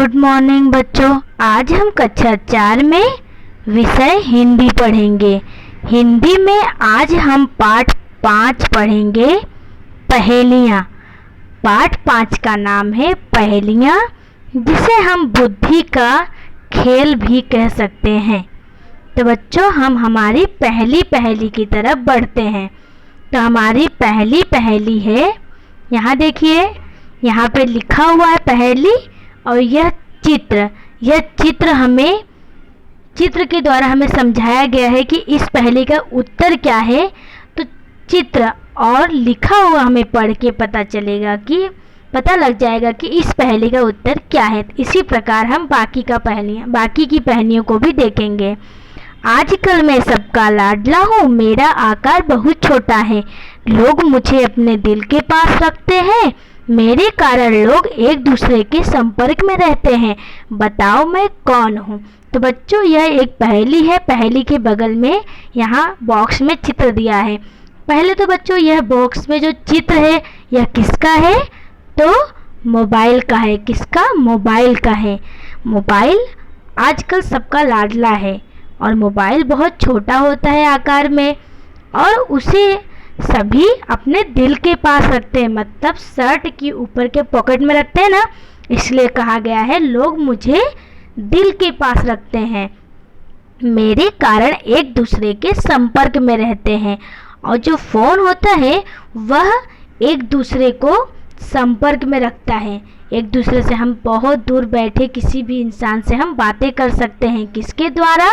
Good morning बच्चों। आज हम कक्षा 4 में विषय हिंदी पढ़ेंगे। हिंदी में आज हम पाठ 5 पढ़ेंगे, पहेलियाँ। पाठ 5 का नाम है पहेलियाँ, जिसे हम बुद्धि का खेल भी कह सकते हैं। तो बच्चों, हम हमारी पहली पहेली की तरफ बढ़ते हैं। तो हमारी पहली पहेली है, यहाँ देखिए, यहाँ पे लिखा हुआ है पहेली, और यह चित्र के द्वारा हमें समझाया गया है कि इस पहेली का उत्तर क्या है। तो चित्र और लिखा हुआ हमें पढ़ के पता लग जाएगा कि इस पहेली का उत्तर क्या है। इसी प्रकार हम बाकी की पहेलियों को भी देखेंगे। आजकल मैं सबका लाडला हूँ, मेरा आकार बहुत छोटा है, लोग मुझे अपने दिल के पास रखते हैं, मेरे कारण लोग एक दूसरे के संपर्क में रहते हैं, बताओ मैं कौन हूँ। तो बच्चों, यह एक पहेली है। पहेली के बगल में यहाँ बॉक्स में चित्र दिया है। पहले तो बच्चों, यह बॉक्स में जो चित्र है यह किसका है? तो मोबाइल का है। किसका? मोबाइल का है। मोबाइल आजकल सबका लाडला है, और मोबाइल बहुत छोटा होता है आकार में, और उसे सभी अपने दिल के पास रखते हैं, मतलब शर्ट की ऊपर के पॉकेट में रखते हैं ना, इसलिए कहा गया है लोग मुझे दिल के पास रखते हैं, मेरे कारण एक दूसरे के संपर्क में रहते हैं। और जो फ़ोन होता है वह एक दूसरे को संपर्क में रखता है। एक दूसरे से हम बहुत दूर बैठे किसी भी इंसान से हम बातें कर सकते हैं। किसके द्वारा?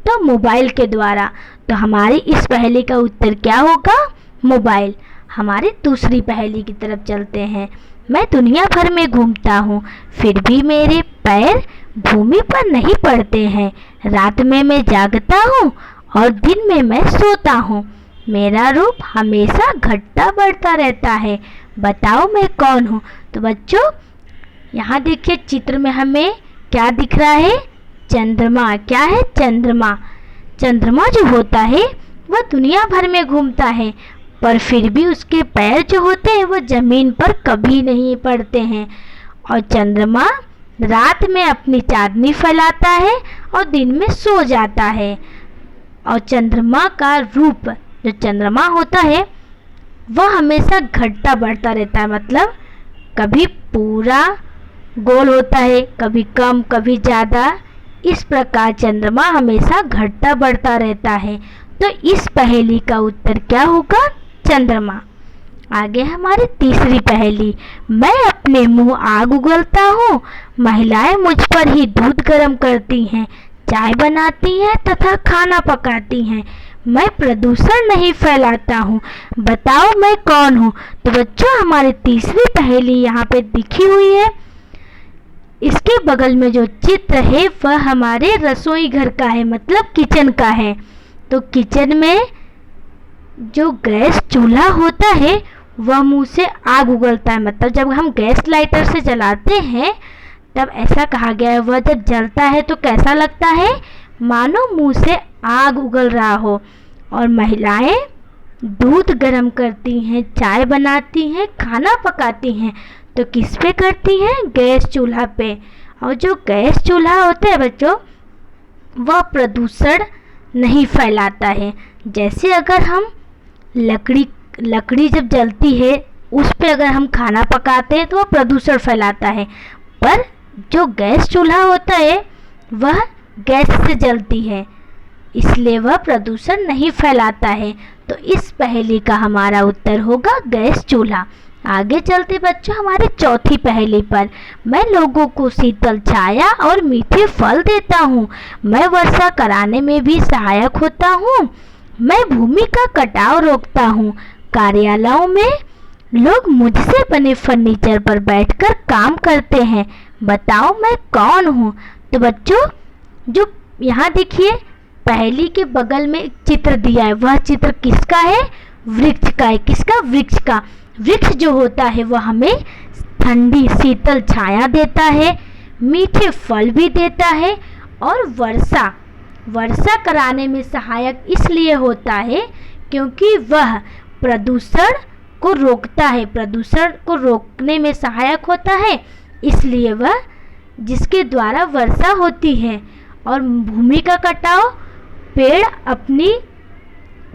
तो मोबाइल के द्वारा। तो हमारी इस पहेली का उत्तर क्या होगा? मोबाइल। हमारी दूसरी पहेली की तरफ चलते हैं। मैं दुनिया भर में घूमता हूँ, फिर भी मेरे पैर भूमि पर नहीं पड़ते हैं, रात में मैं जागता हूँ और दिन में मैं सोता हूँ, मेरा रूप हमेशा घटता बढ़ता रहता है, बताओ मैं कौन हूँ। तो बच्चों, यहाँ देखिए चित्र में हमें क्या दिख रहा है? चंद्रमा। क्या है? चंद्रमा। चंद्रमा जो होता है वह दुनिया भर में घूमता है, पर फिर भी उसके पैर जो होते हैं वो ज़मीन पर कभी नहीं पड़ते हैं। और चंद्रमा रात में अपनी चांदनी फैलाता है और दिन में सो जाता है। और चंद्रमा का रूप, जो चंद्रमा होता है वह हमेशा घटता बढ़ता रहता है, मतलब कभी पूरा गोल होता है, कभी कम, कभी ज़्यादा। इस प्रकार चंद्रमा हमेशा घटता बढ़ता रहता है। तो इस पहेली का उत्तर क्या होगा? चंद्रमा। आगे हमारी तीसरी पहेली। मैं अपने मुंह आग उगलता हूँ, महिलाएं मुझ पर ही दूध गर्म करती हैं, चाय बनाती हैं तथा खाना पकाती हैं, मैं प्रदूषण नहीं फैलाता हूँ, बताओ मैं कौन हूँ। तो बच्चों, हमारी तीसरी पहेली यहाँ पे दिखी हुई है। इसके बगल में जो चित्र है वह हमारे रसोई घर का है, मतलब किचन का है। तो किचन में जो गैस चूल्हा होता है वह मुंह से आग उगलता है, मतलब जब हम गैस लाइटर से जलाते हैं तब ऐसा कहा गया है वह जब जलता है तो कैसा लगता है? मानो मुंह से आग उगल रहा हो। और महिलाएं दूध गर्म करती हैं, चाय बनाती हैं, खाना पकाती हैं, तो किस पे करती हैं? गैस चूल्हा पे। और जो गैस चूल्हा होता है बच्चों, वह प्रदूषण नहीं फैलाता है। जैसे अगर हम लकड़ी जब जलती है उस पे अगर हम खाना पकाते हैं तो वह प्रदूषण फैलाता है, पर जो गैस चूल्हा होता है वह गैस से जलती है, इसलिए वह प्रदूषण नहीं फैलाता है। तो इस पहेली का हमारा उत्तर होगा गैस चूल्हा। आगे चलते बच्चों हमारे चौथी पहेली पर। मैं लोगों को शीतल छाया और मीठे फल देता हूँ, मैं वर्षा कराने में भी सहायक होता हूँ, मैं भूमि का कटाव रोकता हूँ, कार्यालयों में लोग मुझसे बने फर्नीचर पर बैठकर काम करते हैं, बताओ मैं कौन हूँ। तो बच्चों, जो यहाँ देखिए पहेली के बगल में एक चित्र दिया है, वह चित्र किसका है? वृक्ष का है। किसका? वृक्ष का। वृक्ष जो होता है वह हमें ठंडी शीतल छाया देता है, मीठे फल भी देता है, और वर्षा कराने में सहायक इसलिए होता है क्योंकि वह प्रदूषण को रोकता है, प्रदूषण को रोकने में सहायक होता है, इसलिए वह जिसके द्वारा वर्षा होती है। और भूमि का कटाव, पेड़ अपनी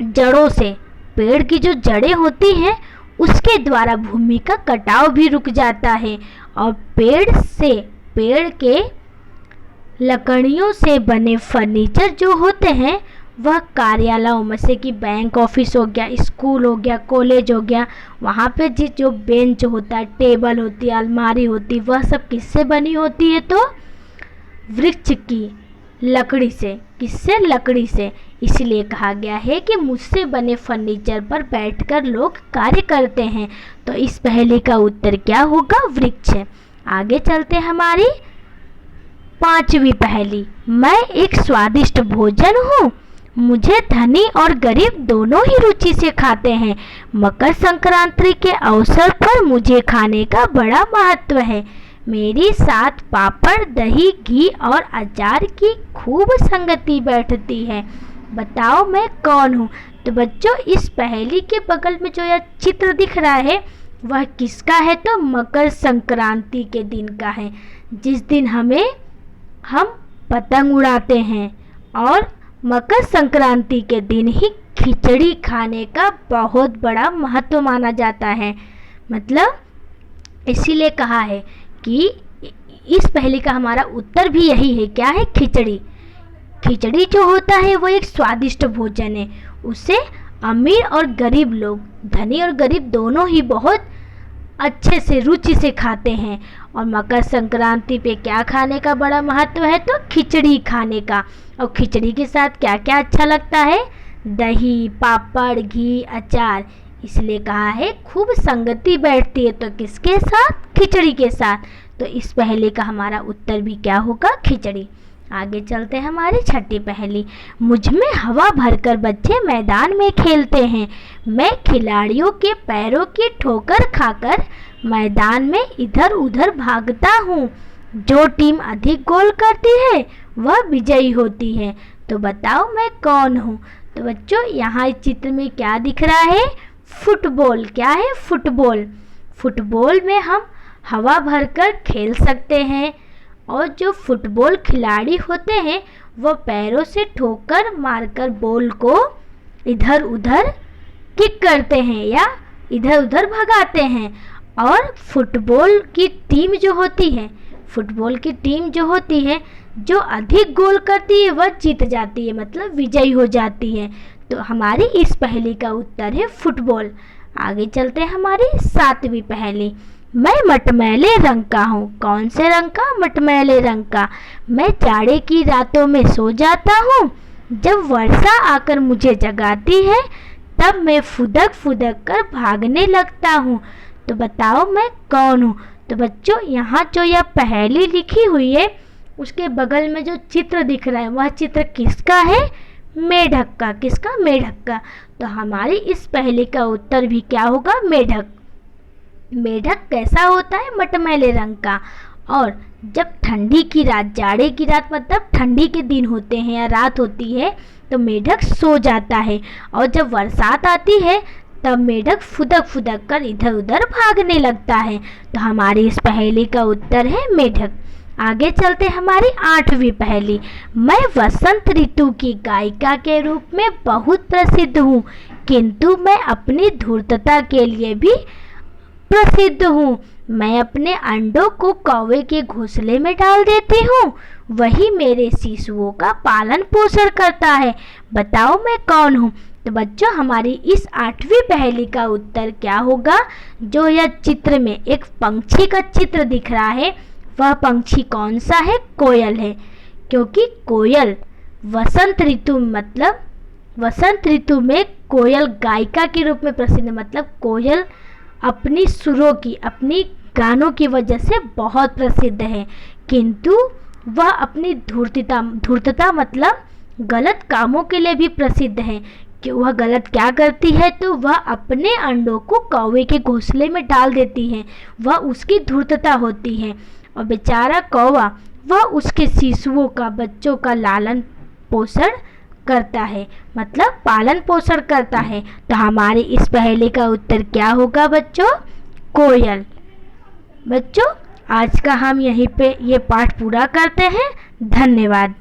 जड़ों से, पेड़ की जो जड़ें होती हैं उसके द्वारा भूमि का कटाव भी रुक जाता है। और पेड़ के लकड़ियों से बने फर्नीचर जो होते हैं वह कार्यालयों में से कि बैंक ऑफिस हो गया, स्कूल हो गया, कॉलेज हो गया, वहाँ पे जो बेंच होता है, टेबल होती है, अलमारी होती है, वह सब किससे बनी होती है? तो वृक्ष की लकड़ी से। किससे? लकड़ी से। इसलिए कहा गया है कि मुझसे बने फर्नीचर पर बैठकर लोग कार्य करते हैं। तो इस पहेली का उत्तर क्या होगा? वृक्ष। आगे चलते हमारी 5वीं पहेली। मैं एक स्वादिष्ट भोजन हूँ, मुझे धनी और गरीब दोनों ही रुचि से खाते हैं। मकर संक्रांति के अवसर पर मुझे खाने का बड़ा महत्व है। मेरी साथ पापड़, दही, घी और अचार की खूब संगति बैठती है। बताओ मैं कौन हूँ? तो बच्चों, इस पहेली के बगल में जो यह चित्र दिख रहा है वह किसका है? तो मकर संक्रांति के दिन का है, जिस दिन हम पतंग उड़ाते हैं। और मकर संक्रांति के दिन ही खिचड़ी खाने का बहुत बड़ा महत्व माना जाता है। मतलब इसीलिए कहा है कि इस पहेली का हमारा उत्तर भी यही है। क्या है? खिचड़ी। खिचड़ी जो होता है वो एक स्वादिष्ट भोजन है। उसे अमीर और गरीब लोग, धनी और गरीब दोनों ही बहुत अच्छे से, रुचि से खाते हैं। और मकर संक्रांति पे क्या खाने का बड़ा महत्व है? तो खिचड़ी खाने का। और खिचड़ी के साथ क्या क्या अच्छा लगता है? दही, पापड़, घी, अचार। इसलिए कहा है खूब संगति बैठती है। तो किसके साथ? खिचड़ी के साथ। तो इस पहेली का हमारा उत्तर भी क्या होगा? खिचड़ी। आगे चलते हैं हमारी 6ठी पहेली। मुझ में हवा भरकर बच्चे मैदान में खेलते हैं। मैं खिलाड़ियों के पैरों की ठोकर खाकर मैदान में इधर उधर भागता हूँ। जो टीम अधिक गोल करती है वह विजयी होती है। तो बताओ मैं कौन हूँ? तो बच्चों, यहाँ इस चित्र में क्या दिख रहा है? फुटबॉल। क्या है? फुटबॉल। फुटबॉल में हम हवा भरकर खेल सकते हैं। और जो फुटबॉल खिलाड़ी होते हैं वह पैरों से ठोकर मारकर बॉल को इधर उधर किक करते हैं या इधर उधर भगाते हैं। और फुटबॉल की टीम जो होती है, जो अधिक गोल करती है वह जीत जाती है, मतलब विजयी हो जाती है। तो हमारी इस पहेली का उत्तर है फुटबॉल। आगे चलते हैं हमारी 7वीं पहेली। मैं मटमैले रंग का हूँ। कौन से रंग का? मटमैले रंग का। मैं जाड़े की रातों में सो जाता हूँ। जब वर्षा आकर मुझे जगाती है तब मैं फुदक फुदक कर भागने लगता हूँ। तो बताओ मैं कौन हूँ? तो बच्चों, यहाँ जो यह पहेली लिखी हुई है उसके बगल में जो चित्र दिख रहा है वह चित्र किसका है? मेढक का। किसका? मेढक का। तो हमारी इस पहेली का उत्तर भी क्या होगा? मेढक। मेढक कैसा होता है? मटमैले रंग का। और जब ठंडी की रात, जाड़े की रात मतलब ठंडी के दिन होते हैं या रात होती है, तो मेढक सो जाता है। और जब बरसात आती है तब मेढक फुदक फुदक कर इधर उधर भागने लगता है। तो हमारी इस पहेली का उत्तर है मेढक। आगे चलते हमारी 8वीं पहेली। मैं वसंत ऋतु की गायिका के रूप में बहुत प्रसिद्ध हूँ, किंतु मैं अपनी धूर्तता के लिए भी प्रसिद्ध हूँ। मैं अपने अंडों को कौवे के घोंसले में डाल देती हूँ, वही मेरे शिशुओं का पालन पोषण करता है। बताओ मैं कौन हूँ? तो बच्चों, हमारी इस 8वीं पहेली का उत्तर क्या होगा? जो यह चित्र में एक पंछी का चित्र दिख रहा है वह पंछी कौन सा है? कोयल है। क्योंकि कोयल वसंत ऋतु मतलब वसंत ऋतु में कोयल गायिका के रूप में प्रसिद्ध है। मतलब कोयल अपनी सुरों की, अपनी गानों की वजह से बहुत प्रसिद्ध है, किंतु वह अपनी धूर्तता मतलब गलत कामों के लिए भी प्रसिद्ध है। कि वह गलत क्या करती है? तो वह अपने अंडों को कौवे के घोंसले में डाल देती है, वह उसकी धूर्तता होती है। और बेचारा कौवा वह उसके शिशुओं का, बच्चों का लालन पोषण करता है, मतलब पालन पोषण करता है। तो हमारी इस पहेली का उत्तर क्या होगा बच्चों? कोयल। बच्चों, आज का हम यहीं पे ये पाठ पूरा करते हैं। धन्यवाद।